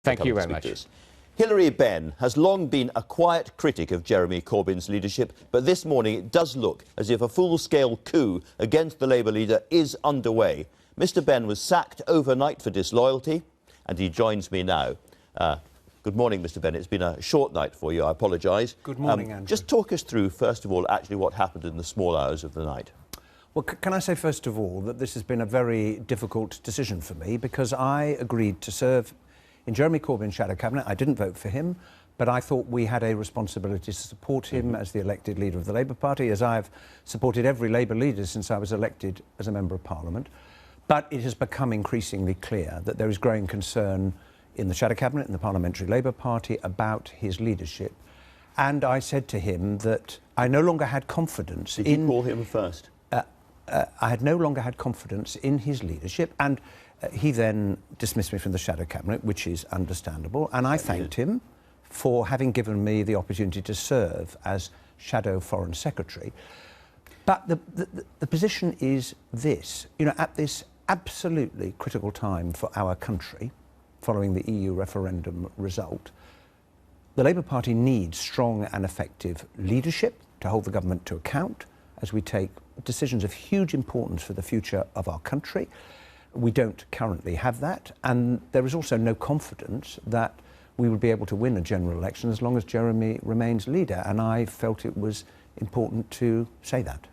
Thank you very much. Hilary Benn has long been a quiet critic of Jeremy Corbyn's leadership, but this morning it does look as if a full-scale coup against the Labour leader is underway. Mr Benn was sacked overnight for disloyalty, and he joins me now. Good morning, Mr Benn. It's been a short night for you. I apologise. Good morning, Andrew. Just talk us through, first of all, actually what happened in the small hours of the night. Well, can I say, first of all, that this has been a very difficult decision for me, because I agreed to serve in Jeremy Corbyn's shadow cabinet. I didn't vote for him, but I thought we had a responsibility to support him as the elected leader of the Labour Party, as I've supported every Labour leader since I was elected as a Member of Parliament. But it has become increasingly clear that there is growing concern in the shadow cabinet, in the Parliamentary Labour Party, about his leadership. And I said to him that I no longer had confidence Did you call him first? I had no longer had confidence in his leadership, and he then dismissed me from the shadow cabinet, which is understandable, and I thanked him for having given me the opportunity to serve as shadow foreign secretary. But the position is this: you know, at this absolutely critical time for our country, following the EU referendum result, the Labour Party needs strong and effective leadership to hold the government to account as we take decisions of huge importance for the future of our country. We don't currently have that, and there is also no confidence that we would be able to win a general election as long as Jeremy remains leader, and I felt it was important to say that.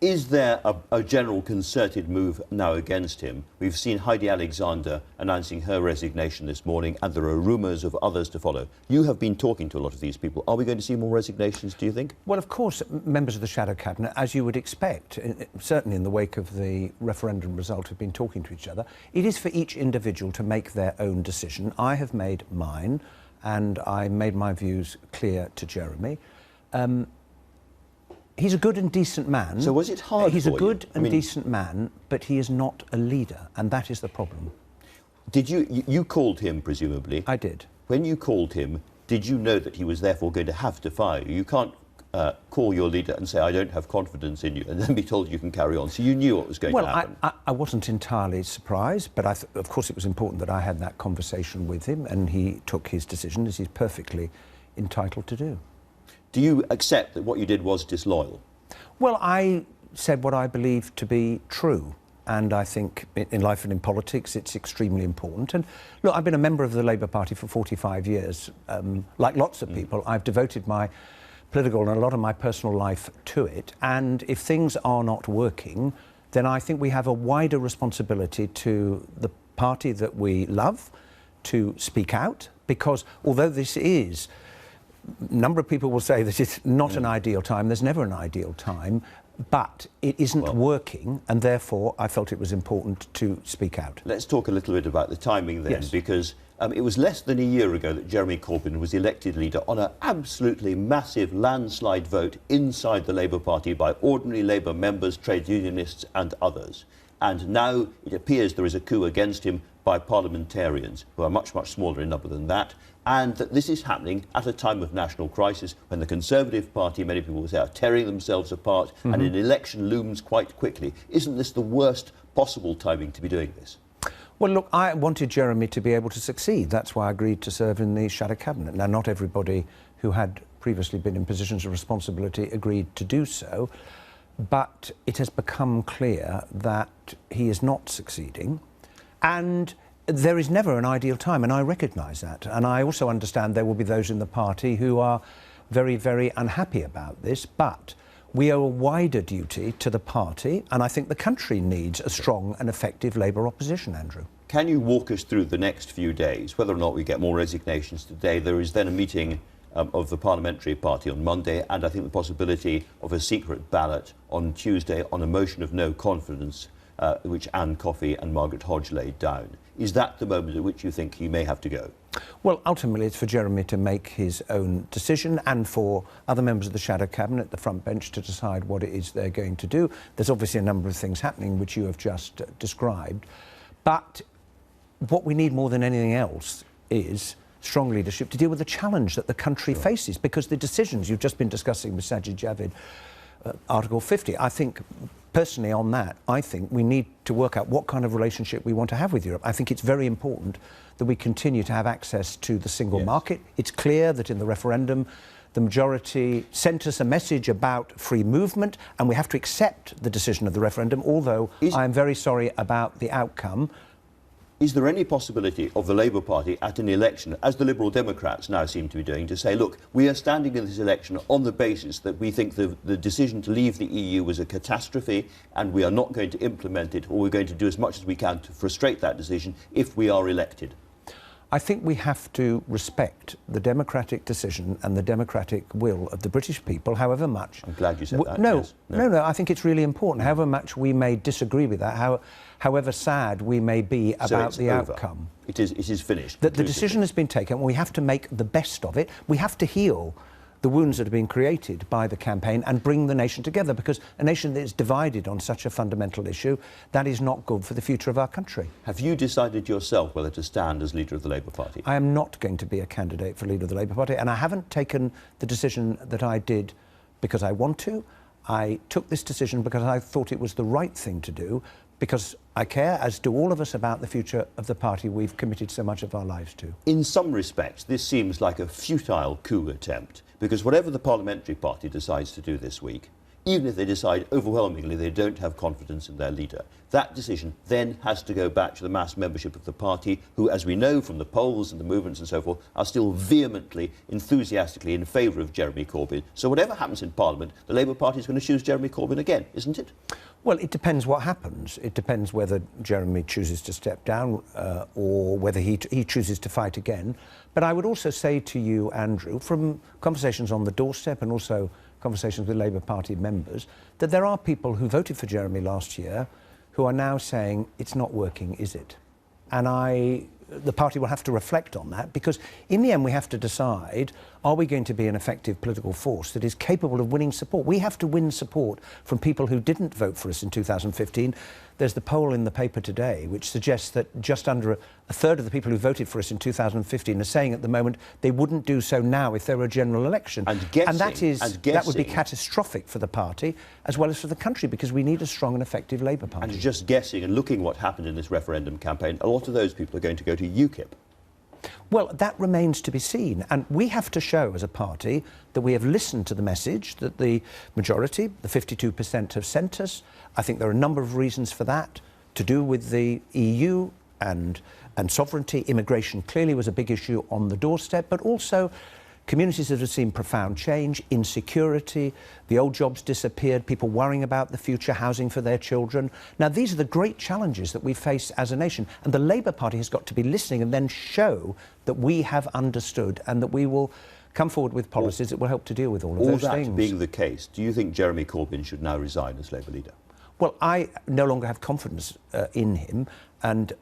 Is there a general concerted move now against him? We've seen Heidi Alexander announcing her resignation this morning, and there are rumours of others to follow. You have been talking to a lot of these people. Are we going to see more resignations, do you think? Well, of course, members of the shadow cabinet, as you would expect, certainly in the wake of the referendum result, have been talking to each other. It is for each individual to make their own decision. I have made mine, and I made my views clear to Jeremy. He's a good and decent man. So was it hard He's for a good you? and decent man, but he is not a leader, and that is the problem. Did you called him, presumably? I did. When you called him, did you know that he was therefore going to have to fire you? You can't call your leader and say, I don't have confidence in you, and then be told you can carry on. So you knew what was going to happen. Well, I wasn't entirely surprised, but of course it was important that I had that conversation with him, and he took his decision, as he's perfectly entitled to do. Do you accept that what you did was disloyal? Well, I said what I believe to be true, and I think in life and in politics it's extremely important. And look, I've been a member of the Labour Party for 45 years. Like lots of people, I've devoted my political and a lot of my personal life to it, and if things are not working, then I think we have a wider responsibility to the party that we love to speak out, because although this is... A number of people will say that it's not an ideal time. There's never an ideal time, but it isn't working, and therefore I felt it was important to speak out. Let's talk a little bit about the timing then, yes. Because it was less than a year ago that Jeremy Corbyn was elected leader on an absolutely massive landslide vote inside the Labour Party by ordinary Labour members, trade unionists and others. And now it appears there is a coup against him by parliamentarians, who are much, much smaller in number than that, and that this is happening at a time of national crisis when the Conservative Party, many people will say, are tearing themselves apart, and an election looms quite quickly. Isn't this the worst possible timing to be doing this? Well, look, I wanted Jeremy to be able to succeed. That's why I agreed to serve in the shadow cabinet. Now, not everybody who had previously been in positions of responsibility agreed to do so, but it has become clear that he is not succeeding, and there is never an ideal time, and I recognise that. And I also understand there will be those in the party who are very, very unhappy about this, but we owe a wider duty to the party, and I think the country needs a strong and effective Labour opposition, Andrew. Can you walk us through the next few days, whether or not we get more resignations today? There is then a meeting of the Parliamentary Party on Monday, and I think the possibility of a secret ballot on Tuesday on a motion of no confidence, which Anne Coffey and Margaret Hodge laid down. Is that the moment at which you think he may have to go? Well, ultimately it's for Jeremy to make his own decision, and for other members of the shadow cabinet, the front bench, to decide what it is they're going to do. There's obviously a number of things happening which you have just described, but what we need more than anything else is strong leadership to deal with the challenge that the country faces, because the decisions you've just been discussing with Sajid Javid Article 50. I think, personally on that, I think we need to work out what kind of relationship we want to have with Europe. I think it's very important that we continue to have access to the single market. It's clear that in the referendum, the majority sent us a message about free movement, and we have to accept the decision of the referendum, although I am very sorry about the outcome. Is there any possibility of the Labour Party at an election, as the Liberal Democrats now seem to be doing, to say, look, we are standing in this election on the basis that we think the decision to leave the EU was a catastrophe and we are not going to implement it, or we're going to do as much as we can to frustrate that decision if we are elected? I think we have to respect the democratic decision and the democratic will of the British people, however much... I'm glad you said that. No, yes. No, I think it's really important. However much we may disagree with that, however sad we may be about the outcome. It is finished. The decision has been taken. We have to make the best of it. We have to heal the wounds that have been created by the campaign and bring the nation together, because a nation that is divided on such a fundamental issue, that is not good for the future of our country. Have you decided yourself whether to stand as leader of the Labour Party? I am not going to be a candidate for leader of the Labour Party, and I haven't taken the decision that I did because I want to. I took this decision because I thought it was the right thing to do, because I care, as do all of us, about the future of the party we've committed so much of our lives to. In some respects, this seems like a futile coup attempt, because whatever the parliamentary party decides to do this week, even if they decide overwhelmingly they don't have confidence in their leader, that decision then has to go back to the mass membership of the party, who, as we know from the polls and the movements and so forth, are still vehemently, enthusiastically in favour of Jeremy Corbyn. So whatever happens in Parliament, the Labour Party is going to choose Jeremy Corbyn again, isn't it? Well, it depends what happens. It depends whether Jeremy chooses to step down or whether he chooses to fight again. But I would also say to you, Andrew, from conversations on the doorstep and also conversations with Labour Party members, that there are people who voted for Jeremy last year who are now saying, it's not working, is it? And the party will have to reflect on that, because in the end we have to decide, are we going to be an effective political force that is capable of winning support? We have to win support from people who didn't vote for us in 2015. There's the poll in the paper today which suggests that just under a third of the people who voted for us in 2015 are saying at the moment they wouldn't do so now if there were a general election. And that would be catastrophic for the party as well as for the country, because we need a strong and effective Labour Party. And just guessing and looking what happened in this referendum campaign, a lot of those people are going to go to UKIP. Well, that remains to be seen, and we have to show as a party that we have listened to the message that the majority, the 52%, have sent us. I think there are a number of reasons for that, to do with the EU and sovereignty. Immigration clearly was a big issue on the doorstep, but also communities that have seen profound change, insecurity, the old jobs disappeared, people worrying about the future, housing for their children. Now, these are the great challenges that we face as a nation, and the Labour Party has got to be listening and then show that we have understood and that we will come forward with policies that will help to deal with all of those things. All that being the case, do you think Jeremy Corbyn should now resign as Labour leader? Well, I no longer have confidence in him, and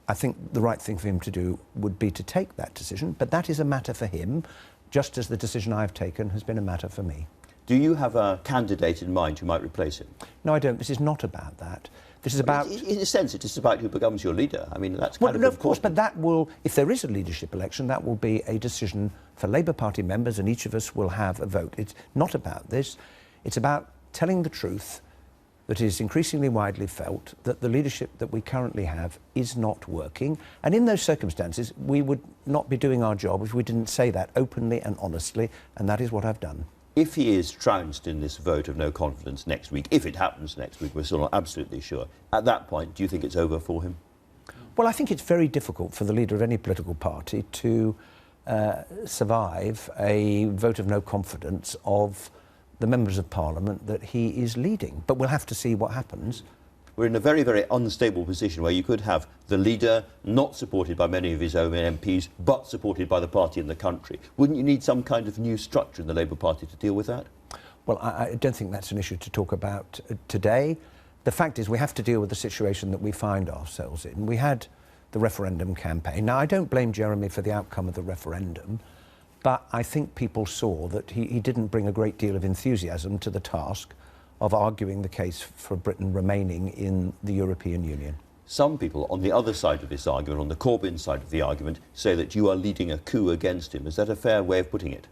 I think the right thing for him to do would be to take that decision, but that is a matter for him, just as the decision I've taken has been a matter for me. Do you have a candidate in mind who might replace him? No, I don't. This is not about that. This is about... In a sense, it is about who becomes your leader. I mean, that's kind of of course, but that will, if there is a leadership election, that will be a decision for Labour Party members, and each of us will have a vote. It's not about this. It's about telling the truth that is increasingly widely felt, that the leadership that we currently have is not working. And in those circumstances, we would not be doing our job if we didn't say that openly and honestly, and that is what I've done. If he is trounced in this vote of no confidence next week, if it happens next week, we're still not absolutely sure, at that point, do you think it's over for him? Well, I think it's very difficult for the leader of any political party to survive a vote of no confidence of the members of Parliament that he is leading. But we'll have to see what happens. We're in a very, very unstable position where you could have the leader not supported by many of his own MPs, but supported by the party in the country. Wouldn't you need some kind of new structure in the Labour Party to deal with that? Well, I don't think that's an issue to talk about today. The fact is we have to deal with the situation that we find ourselves in. We had the referendum campaign. Now, I don't blame Jeremy for the outcome of the referendum, but I think people saw that he didn't bring a great deal of enthusiasm to the task of arguing the case for Britain remaining in the European Union. Some people on the other side of this argument, on the Corbyn side of the argument, say that you are leading a coup against him. Is that a fair way of putting it?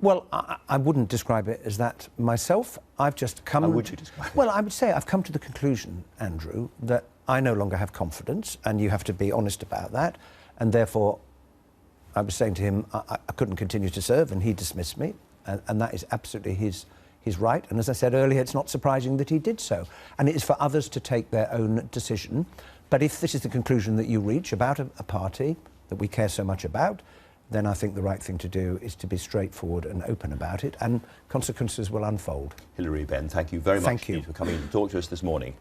Well, I wouldn't describe it as that myself. I've just come... How would you describe it? Well, I would say I've come to the conclusion, Andrew, that I no longer have confidence, and you have to be honest about that, and therefore I was saying to him I couldn't continue to serve, and he dismissed me, and that is absolutely his right. And as I said earlier, it's not surprising that he did so. And it is for others to take their own decision. But if this is the conclusion that you reach about a party that we care so much about, then I think the right thing to do is to be straightforward and open about it, and consequences will unfold. Hilary Benn, thank you very much Thank you for coming to talk to us this morning.